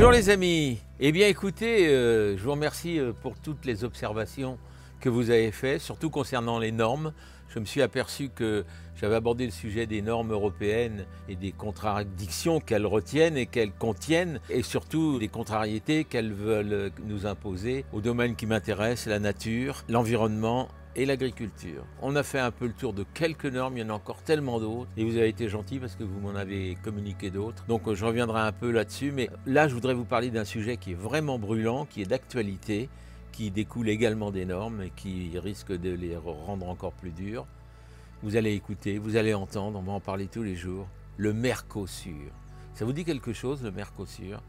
Bonjour les amis. Eh bien écoutez, je vous remercie pour toutes les observations que vous avez faites, surtout concernant les normes. Je me suis aperçu que j'avais abordé le sujet des normes européennes et des contradictions qu'elles retiennent et qu'elles contiennent, et surtout des contrariétés qu'elles veulent nous imposer au domaine qui m'intéresse, la nature, l'environnement et l'agriculture. On a fait un peu le tour de quelques normes, il y en a encore tellement d'autres, et vous avez été gentils parce que vous m'en avez communiqué d'autres. Donc je reviendrai un peu là-dessus, mais là je voudrais vous parler d'un sujet qui est vraiment brûlant, qui est d'actualité, qui découle également des normes et qui risque de les rendre encore plus dures. Vous allez écouter, vous allez entendre, on va en parler tous les jours. Le Mercosur. Ça vous dit quelque chose, le Mercosur ?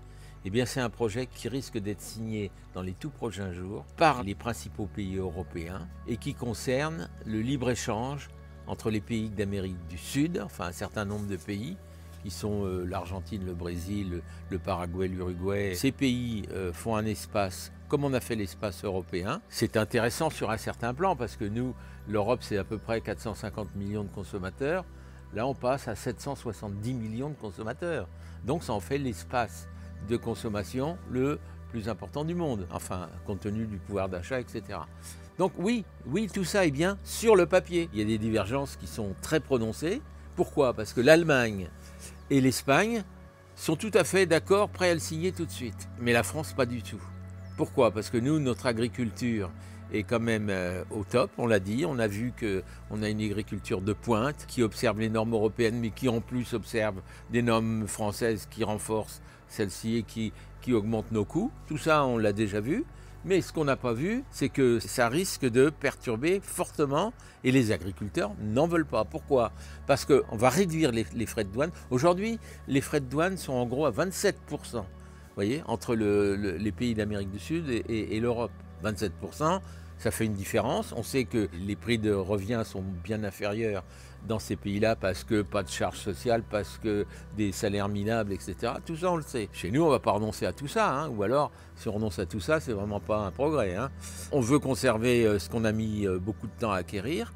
Eh bien, c'est un projet qui risque d'être signé dans les tout prochains jours par les principaux pays européens et qui concerne le libre-échange entre les pays d'Amérique du Sud, enfin un certain nombre de pays, qui sont l'Argentine, le Brésil, le Paraguay, l'Uruguay. Ces pays font un espace comme on a fait l'espace européen. C'est intéressant sur un certain plan parce que nous, l'Europe, c'est à peu près 450 millions de consommateurs. Là, on passe à 770 millions de consommateurs. Donc, ça en fait l'espace de consommation le plus important du monde, enfin, compte tenu du pouvoir d'achat, etc. Donc oui, tout ça est bien sur le papier. Il y a des divergences qui sont très prononcées. Pourquoi ? Parce que l'Allemagne et l'Espagne sont tout à fait d'accord, prêts à le signer tout de suite. Mais la France, pas du tout. Pourquoi ? Parce que nous, notre agriculture est quand même au top, on l'a dit. On a vu qu'on a une agriculture de pointe qui observe les normes européennes, mais qui en plus observe des normes françaises qui renforcent celles-ci et qui augmentent nos coûts. Tout ça, on l'a déjà vu. Mais ce qu'on n'a pas vu, c'est que ça risque de perturber fortement et les agriculteurs n'en veulent pas. Pourquoi ? Parce qu'on va réduire les frais de douane. Aujourd'hui, les frais de douane sont en gros à 27%. Vous voyez, entre les pays d'Amérique du Sud et l'Europe. 27%, ça fait une différence. On sait que les prix de revient sont bien inférieurs dans ces pays-là parce que pas de charges sociales, parce que des salaires minables, etc. Tout ça, on le sait. Chez nous, on ne va pas renoncer à tout ça, hein. Ou alors, si on renonce à tout ça, c'est vraiment pas un progrès, hein. On veut conserver ce qu'on a mis beaucoup de temps à acquérir,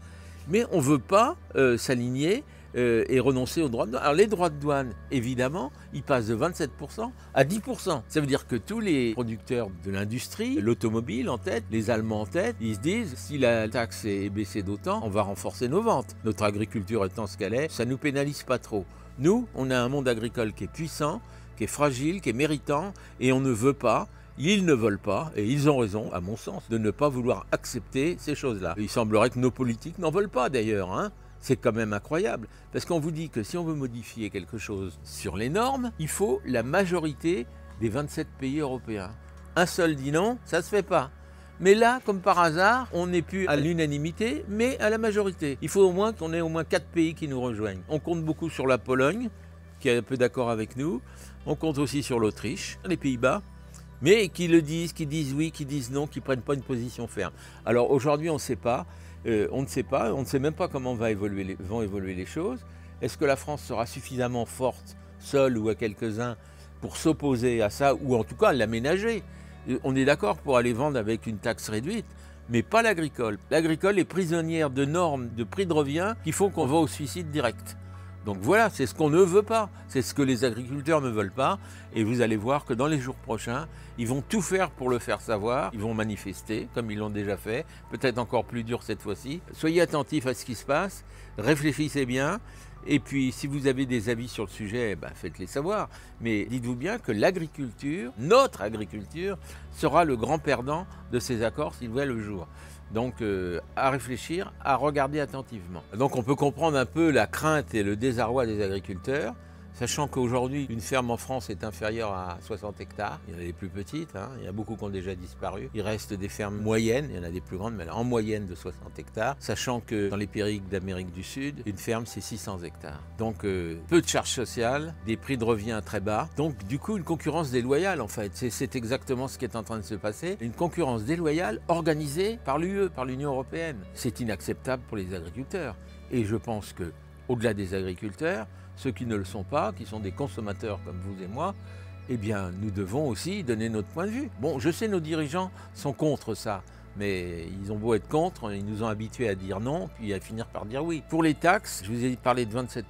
mais on ne veut pas s'aligner et renoncer aux droits de douane. Alors les droits de douane, évidemment, ils passent de 27% à 10%. Ça veut dire que tous les producteurs de l'industrie, l'automobile en tête, les Allemands en tête, ils se disent, si la taxe est baissée d'autant, on va renforcer nos ventes. Notre agriculture étant ce qu'elle est, ça ne nous pénalise pas trop. Nous, on a un monde agricole qui est puissant, qui est fragile, qui est méritant, et on ne veut pas, ils ne veulent pas, et ils ont raison, à mon sens, de ne pas vouloir accepter ces choses-là. Il semblerait que nos politiques n'en veulent pas d'ailleurs, hein. C'est quand même incroyable, parce qu'on vous dit que si on veut modifier quelque chose sur les normes, il faut la majorité des 27 pays européens. Un seul dit non, ça ne se fait pas. Mais là, comme par hasard, on n'est plus à l'unanimité, mais à la majorité. Il faut au moins qu'on ait au moins 4 pays qui nous rejoignent. On compte beaucoup sur la Pologne, qui est un peu d'accord avec nous. On compte aussi sur l'Autriche, les Pays-Bas, mais qui le disent, qui disent oui, qui disent non, qui ne prennent pas une position ferme. Alors aujourd'hui, on ne sait pas. On ne sait pas, on ne sait même pas comment vont évoluer les choses. Est-ce que la France sera suffisamment forte, seule ou à quelques-uns, pour s'opposer à ça, ou en tout cas l'aménager ? On est d'accord pour aller vendre avec une taxe réduite, mais pas l'agricole. L'agricole est prisonnière de normes de prix de revient qui font qu'on va au suicide direct. Donc voilà, c'est ce qu'on ne veut pas, c'est ce que les agriculteurs ne veulent pas, et vous allez voir que dans les jours prochains, ils vont tout faire pour le faire savoir, ils vont manifester, comme ils l'ont déjà fait, peut-être encore plus dur cette fois-ci. Soyez attentifs à ce qui se passe, réfléchissez bien, et puis si vous avez des avis sur le sujet, faites-les savoir, mais dites-vous bien que l'agriculture, notre agriculture, sera le grand perdant de ces accords s'ils voient le jour. Donc à réfléchir, à regarder attentivement. Donc on peut comprendre un peu la crainte et le désarroi des agriculteurs, sachant qu'aujourd'hui, une ferme en France est inférieure à 60 hectares. Il y en a des plus petites, hein. Il y en a beaucoup qui ont déjà disparu. Il reste des fermes moyennes, il y en a des plus grandes, mais en moyenne de 60 hectares, sachant que dans les pays d'Amérique du Sud, une ferme c'est 600 hectares. Donc peu de charges sociales, des prix de revient très bas, donc du coup une concurrence déloyale en fait. C'est exactement ce qui est en train de se passer, une concurrence déloyale organisée par l'UE, par l'Union européenne. C'est inacceptable pour les agriculteurs. Et je pense que, au-delà des agriculteurs, ceux qui ne le sont pas, qui sont des consommateurs comme vous et moi, eh bien, nous devons aussi donner notre point de vue. Bon, je sais, nos dirigeants sont contre ça, mais ils ont beau être contre, ils nous ont habitués à dire non, puis à finir par dire oui. Pour les taxes, je vous ai parlé de 27%,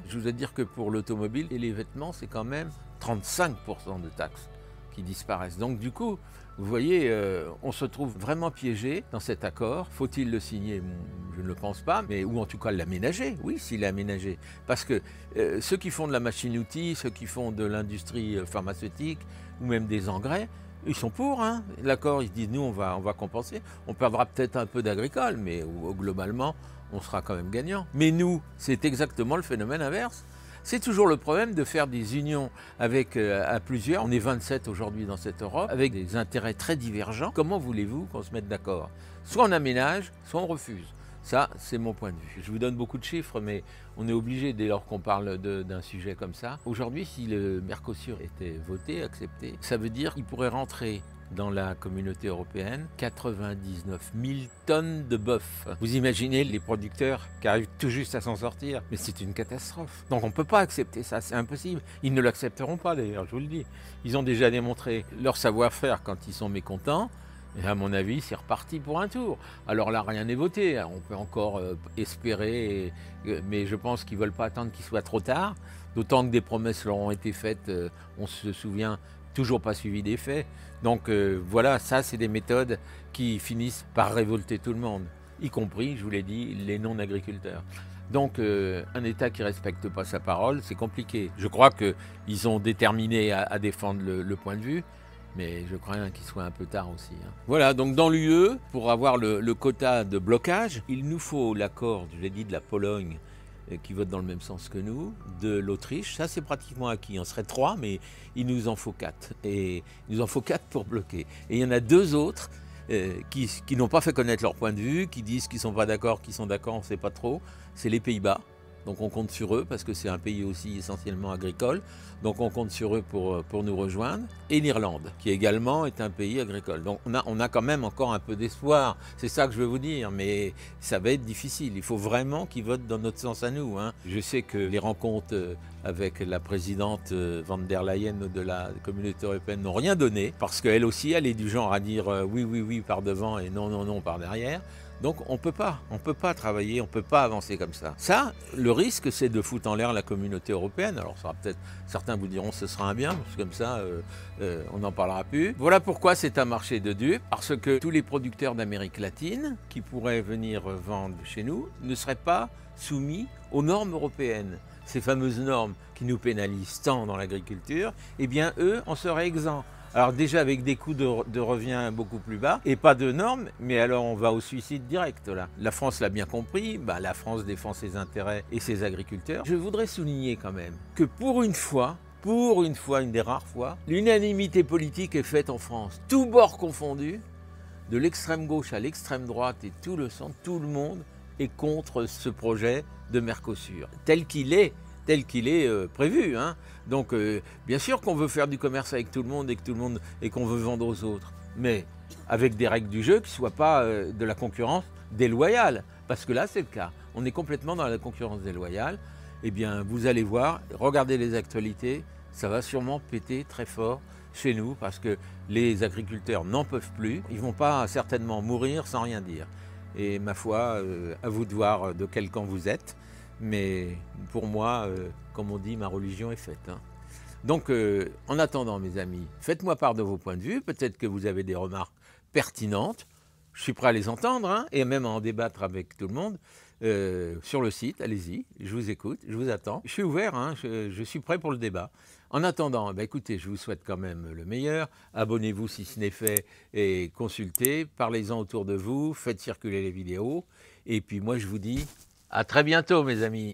je vous ai dire que pour l'automobile et les vêtements, c'est quand même 35% de taxes. qui disparaissent. Donc du coup, vous voyez, on se trouve vraiment piégé dans cet accord. Faut-il le signer? Je ne le pense pas, mais ou en tout cas l'aménager. Oui, s'il est aménagé. Parce que ceux qui font de la machine-outil, ceux qui font de l'industrie pharmaceutique ou même des engrais, ils sont pour, hein. L'accord, ils se disent, nous, on va compenser. On perdra peut-être un peu d'agricole, mais globalement, on sera quand même gagnant. Mais nous, c'est exactement le phénomène inverse. C'est toujours le problème de faire des unions avec à plusieurs. On est 27 aujourd'hui dans cette Europe, avec des intérêts très divergents. Comment voulez-vous qu'on se mette d'accord? Soit on aménage, soit on refuse. Ça, c'est mon point de vue. Je vous donne beaucoup de chiffres, mais on est obligé, dès lors qu'on parle d'un sujet comme ça. Aujourd'hui, si le Mercosur était voté, accepté, ça veut dire qu'il pourrait rentrer dans la communauté européenne 99 000 tonnes de bœuf. Vous imaginez les producteurs qui arrivent tout juste à s'en sortir, mais c'est une catastrophe. Donc on ne peut pas accepter ça, c'est impossible. Ils ne l'accepteront pas d'ailleurs, je vous le dis. Ils ont déjà démontré leur savoir-faire quand ils sont mécontents. Et à mon avis, c'est reparti pour un tour. Alors là, rien n'est voté. On peut encore espérer, mais je pense qu'ils ne veulent pas attendre qu'il soit trop tard. D'autant que des promesses leur ont été faites, on se souvient, toujours pas suivi des faits. Donc voilà, ça, c'est des méthodes qui finissent par révolter tout le monde, y compris, je vous l'ai dit, les non-agriculteurs. Donc un État qui ne respecte pas sa parole, c'est compliqué. Je crois qu'ils ont déterminé à défendre le point de vue. Mais je crains qu'il soit un peu tard aussi. Voilà, donc dans l'UE, pour avoir le quota de blocage, il nous faut l'accord, je l'ai dit, de la Pologne, qui vote dans le même sens que nous, de l'Autriche. Ça, c'est pratiquement acquis. On serait 3, mais il nous en faut 4. Et il nous en faut 4 pour bloquer. Et il y en a 2 autres qui n'ont pas fait connaître leur point de vue, qui disent qu'ils ne sont pas d'accord, qu'ils sont d'accord, on ne sait pas trop. C'est les Pays-Bas. Donc on compte sur eux parce que c'est un pays aussi essentiellement agricole. Donc on compte sur eux pour nous rejoindre. Et l'Irlande, qui également est un pays agricole. Donc on a quand même encore un peu d'espoir. C'est ça que je veux vous dire. Mais ça va être difficile. Il faut vraiment qu'ils votent dans notre sens à nous. Je sais que les rencontres avec la présidente Van der Leyen de la communauté européenne n'ont rien donné. Parce qu'elle aussi, elle est du genre à dire oui, oui, oui par devant et non, non, non par derrière. Donc on ne peut pas travailler, on ne peut pas avancer comme ça. Ça, le risque, c'est de foutre en l'air la communauté européenne. Alors ça sera peut-être, certains vous diront ce sera un bien, parce que comme ça, on n'en parlera plus. Voilà pourquoi c'est un marché de dupes, parce que tous les producteurs d'Amérique latine qui pourraient venir vendre chez nous ne seraient pas soumis aux normes européennes. Ces fameuses normes qui nous pénalisent tant dans l'agriculture, eh bien eux en seraient exempts. Alors déjà avec des coûts de revient beaucoup plus bas et pas de normes, mais alors on va au suicide direct là. La France l'a bien compris, la France défend ses intérêts et ses agriculteurs. Je voudrais souligner quand même que pour une fois, une des rares fois, l'unanimité politique est faite en France. Tous bords confondus, de l'extrême gauche à l'extrême droite et tout le centre, tout le monde est contre ce projet de Mercosur, tel qu'il est prévu. Donc bien sûr qu'on veut faire du commerce avec tout le monde et qu'on veut vendre aux autres, mais avec des règles du jeu qui ne soient pas de la concurrence déloyale, parce que là c'est le cas, on est complètement dans la concurrence déloyale. Eh bien vous allez voir, regardez les actualités, ça va sûrement péter très fort chez nous, parce que les agriculteurs n'en peuvent plus, ils ne vont pas certainement mourir sans rien dire. Et ma foi, à vous de voir de quel camp vous êtes. Mais pour moi, comme on dit, ma religion est faite. Donc, en attendant, mes amis, faites-moi part de vos points de vue. Peut-être que vous avez des remarques pertinentes. Je suis prêt à les entendre, et même à en débattre avec tout le monde. Sur le site, allez-y, je vous écoute, je vous attends. Je suis ouvert, je suis prêt pour le débat. En attendant, écoutez, je vous souhaite quand même le meilleur. Abonnez-vous si ce n'est fait et consultez. Parlez-en autour de vous, faites circuler les vidéos. Et puis moi, je vous dis à très bientôt, mes amis.